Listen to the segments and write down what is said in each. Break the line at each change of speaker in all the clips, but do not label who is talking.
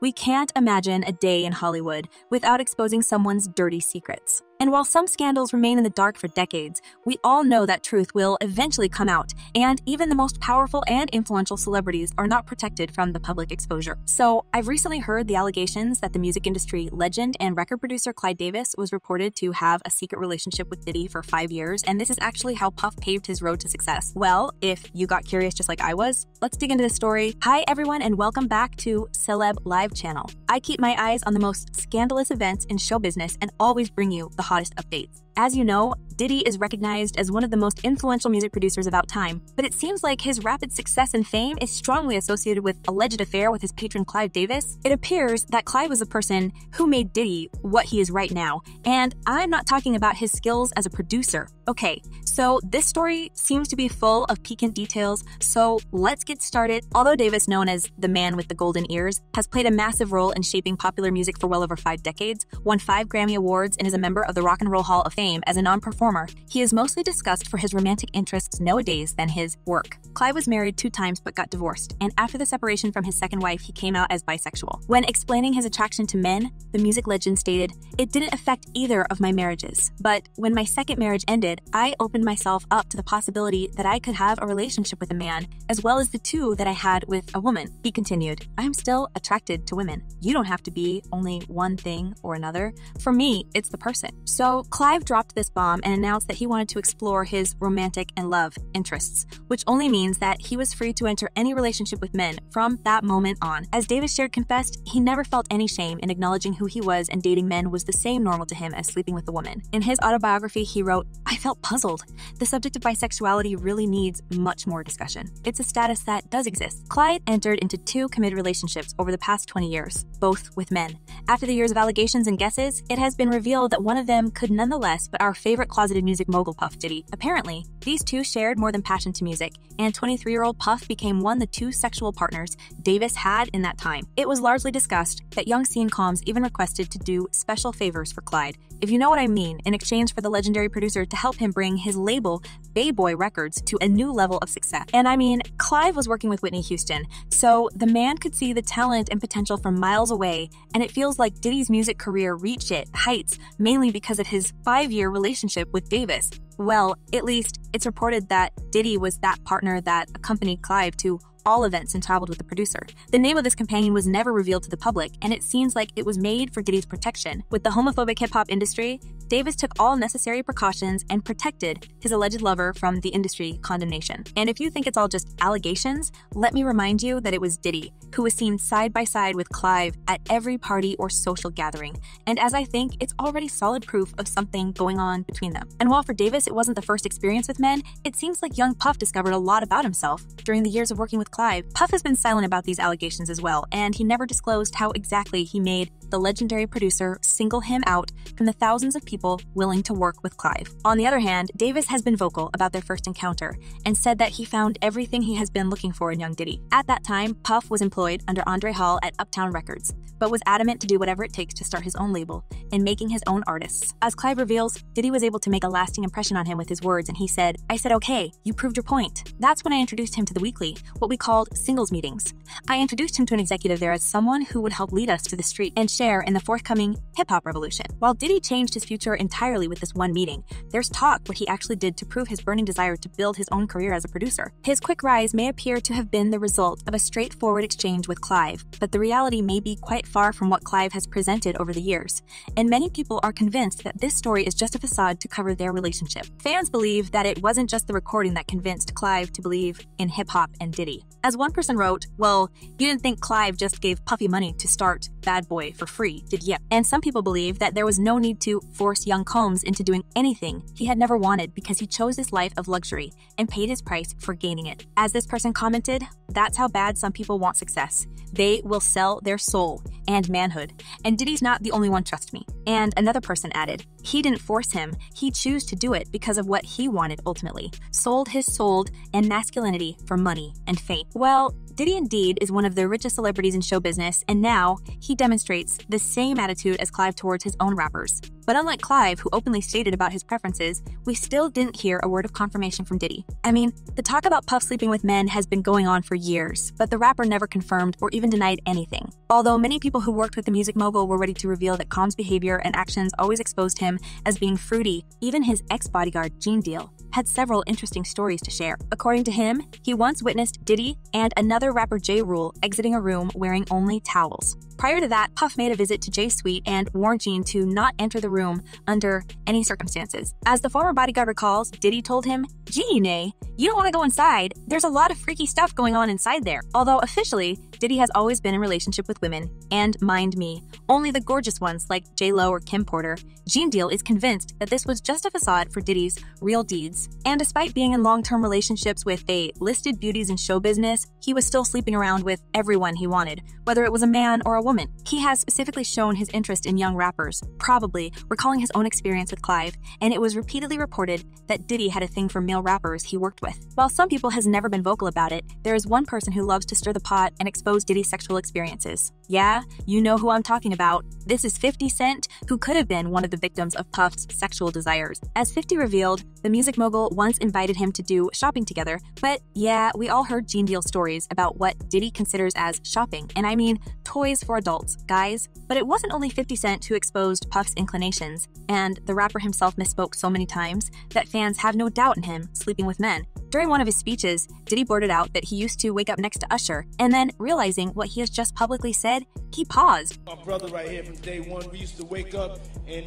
We can't imagine a day in Hollywood without exposing someone's dirty secrets. And while some scandals remain in the dark for decades, we all know that truth will eventually come out, and even the most powerful and influential celebrities are not protected from the public exposure. So, I've recently heard the allegations that the music industry legend and record producer Clive Davis was reported to have a secret relationship with Diddy for 5 years, and this is actually how Puff paved his road to success. Well, if you got curious just like I was, let's dig into this story. Hi everyone, and welcome back to Celeb Live Channel. I keep my eyes on the most scandalous events in show business and always bring you the hottest updates. As you know, Diddy is recognized as one of the most influential music producers of our time, but it seems like his rapid success and fame is strongly associated with alleged affair with his patron Clive Davis. It appears that Clive was the person who made Diddy what he is right now, and I'm not talking about his skills as a producer. Okay, so this story seems to be full of piquant details, so let's get started. Although Davis, known as the man with the golden ears, has played a massive role in shaping popular music for well over 5 decades, won 5 Grammy Awards, and is a member of the Rock and Roll Hall of Fame as a non-performer, he is mostly discussed for his romantic interests nowadays than his work. Clive was married 2 times but got divorced, and after the separation from his second wife, he came out as bisexual. When explaining his attraction to men, the music legend stated, "It didn't affect either of my marriages, but when my second marriage ended, I opened myself up to the possibility that I could have a relationship with a man, as well as the 2 that I had with a woman." He continued, "I'm still attracted to women. You don't have to be only one thing or another. For me, it's the person." So Clive dropped this bomb and announced that he wanted to explore his romantic and love interests, which only means that he was free to enter any relationship with men from that moment on. As Davis confessed, he never felt any shame in acknowledging who he was, and dating men was the same normal to him as sleeping with a woman. In his autobiography, he wrote, "I felt puzzled. The subject of bisexuality really needs much more discussion. It's a status that does exist." Clive entered into 2 committed relationships over the past 20 years, both with men. After the years of allegations and guesses, it has been revealed that one of them could nonetheless but our favorite closeted music mogul Puff Diddy. Apparently, these 2 shared more than passion to music, and 23-year-old Puff became one of the 2 sexual partners Davis had in that time. It was largely discussed that young scene comms even requested to do special favors for Clyde, if you know what I mean, in exchange for the legendary producer to help him bring his label, Bay Boy Records, to a new level of success. And I mean, Clive was working with Whitney Houston, so the man could see the talent and potential from miles away, and it feels like Diddy's music career reached heights mainly because of his 5-year relationship with Davis. Well, at least it's reported that Diddy was that partner that accompanied Clive to all events and traveled with the producer. The name of this companion was never revealed to the public, and it seems like it was made for Diddy's protection. With the homophobic hip-hop industry, Davis took all necessary precautions and protected his alleged lover from the industry condemnation. And if you think it's all just allegations, let me remind you that it was Diddy who was seen side by side with Clive at every party or social gathering. And as I think, it's already solid proof of something going on between them. And while for Davis it wasn't the first experience with men, it seems like young Puff discovered a lot about himself during the years of working with Clive. Puff has been silent about these allegations as well, and he never disclosed how exactly he made the legendary producer single him out from the thousands of people willing to work with Clive. On the other hand, Davis has been vocal about their first encounter and said that he found everything he has been looking for in young Diddy. At that time, Puff was employed under Andre Hall at Uptown Records, but was adamant to do whatever it takes to start his own label and making his own artists. As Clive reveals, Diddy was able to make a lasting impression on him with his words, and he said, "I said, okay, you proved your point." That's when I introduced him to the Weekly, what we called singles meetings. I introduced him to an executive there as someone who would help lead us to the street and share in the forthcoming hip-hop revolution. While Diddy changed his future entirely with this one meeting, there's talk what he actually did to prove his burning desire to build his own career as a producer. His quick rise may appear to have been the result of a straightforward exchange with Clive, but the reality may be quite far from what Clive has presented over the years, and many people are convinced that this story is just a facade to cover their relationship. Fans believe that it wasn't just the recording that convinced Clive to believe in hip-hop and Diddy. As one person wrote, "Well, you didn't think Clive just gave Puffy money to start Bad Boy for free, did you?" And some people believe that there was no need to force young Combs into doing anything he had never wanted because he chose this life of luxury and paid his price for gaining it. As this person commented, "That's how bad some people want success. They will sell their soul and manhood. And Diddy's not the only one, trust me." And another person added, "He didn't force him. He chose to do it because of what he wanted ultimately. Sold his soul and masculinity for money and fame." Well, Diddy indeed is one of the richest celebrities in show business, and now he demonstrates the same attitude as Clive towards his own rappers. But unlike Clive, who openly stated about his preferences, we still didn't hear a word of confirmation from Diddy. I mean, the talk about Puff sleeping with men has been going on for years, but the rapper never confirmed or even denied anything. Although many people who worked with the music mogul were ready to reveal that Combs' behavior and actions always exposed him as being fruity, even his ex-bodyguard, Gene Deal, had several interesting stories to share. According to him, he once witnessed Diddy and another rapper J. Rule exiting a room wearing only towels. Prior to that, Puff made a visit to Jay's suite and warned Gene to not enter the room under any circumstances. As the former bodyguard recalls, Diddy told him, "Gene, you don't want to go inside. There's a lot of freaky stuff going on inside there." Although officially, Diddy has always been in relationship with women, and mind me, only the gorgeous ones like J-Lo or Kim Porter. Gene Deal is convinced that this was just a facade for Diddy's real deeds. And despite being in long-term relationships with the listed beauties in show business, he was still sleeping around with everyone he wanted, whether it was a man or a woman. He has specifically shown his interest in young rappers, probably recalling his own experience with Clive, and it was repeatedly reported that Diddy had a thing for male rappers he worked with. While some people has never been vocal about it, there is one person who loves to stir the pot and expose Diddy's sexual experiences. Yeah, you know who I'm talking about. This is 50 Cent, who could have been one of the victims of Puff's sexual desires. As 50 revealed, the music mogul once invited him to do shopping together, but yeah, we all heard Gene Deal stories about what Diddy considers as shopping, and I mean toys for adults, guys. But it wasn't only 50 Cent who exposed Puff's inclinations, and the rapper himself misspoke so many times that fans have no doubt in him sleeping with men. During one of his speeches, Diddy blurted out that he used to wake up next to Usher, and then realizing what he has just publicly said, he paused.
My brother right here from day one, we used to wake up and...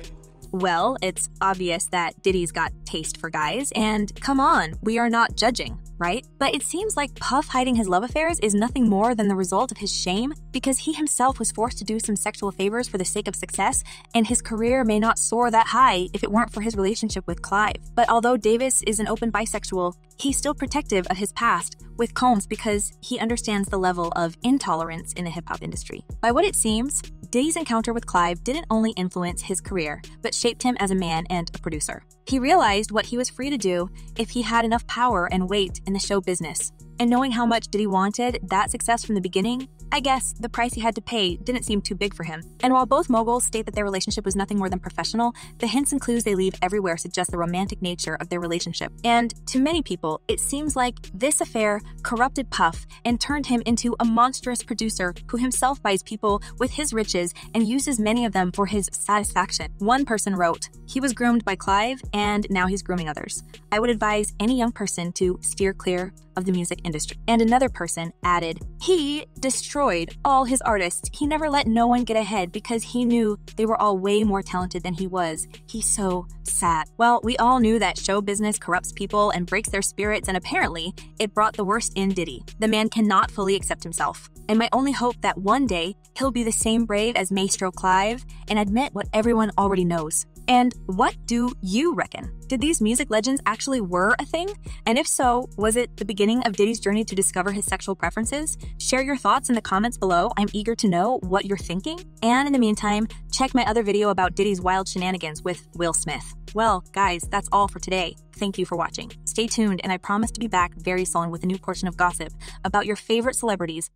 Well, it's obvious that Diddy's got taste for guys, and come on, we are not judging, right? But it seems like Puff hiding his love affairs is nothing more than the result of his shame, because he himself was forced to do some sexual favors for the sake of success, and his career may not soar that high if it weren't for his relationship with Clive. But although Davis is an open bisexual, he's still protective of his past with Combs because he understands the level of intolerance in the hip-hop industry. By what it seems, Diddy's encounter with Clive didn't only influence his career, but shaped him as a man and a producer. He realized what he was free to do if he had enough power and weight in the show business. And knowing how much Diddy wanted that success from the beginning, I guess the price he had to pay didn't seem too big for him. And while both moguls state that their relationship was nothing more than professional, the hints and clues they leave everywhere suggest the romantic nature of their relationship. And to many people, it seems like this affair corrupted Puff and turned him into a monstrous producer who himself buys people with his riches and uses many of them for his satisfaction. One person wrote, "He was groomed by Clive, and now he's grooming others. I would advise any young person to steer clear of the music industry." And another person added, "He destroyed all his artists. He never let no one get ahead because he knew they were all way more talented than he was. He's so sad." Well, we all knew that show business corrupts people and breaks their spirits, and apparently it brought the worst in Diddy. The man cannot fully accept himself. And my only hope that one day he'll be the same brave as Maestro Clive and admit what everyone already knows. And what do you reckon? Did these music legends actually were a thing? And if so, was it the beginning of Diddy's journey to discover his sexual preferences? Share your thoughts in the comments below. I'm eager to know what you're thinking. And in the meantime, check my other video about Diddy's wild shenanigans with Will Smith. Well, guys, that's all for today. Thank you for watching. Stay tuned, and I promise to be back very soon with a new portion of gossip about your favorite celebrities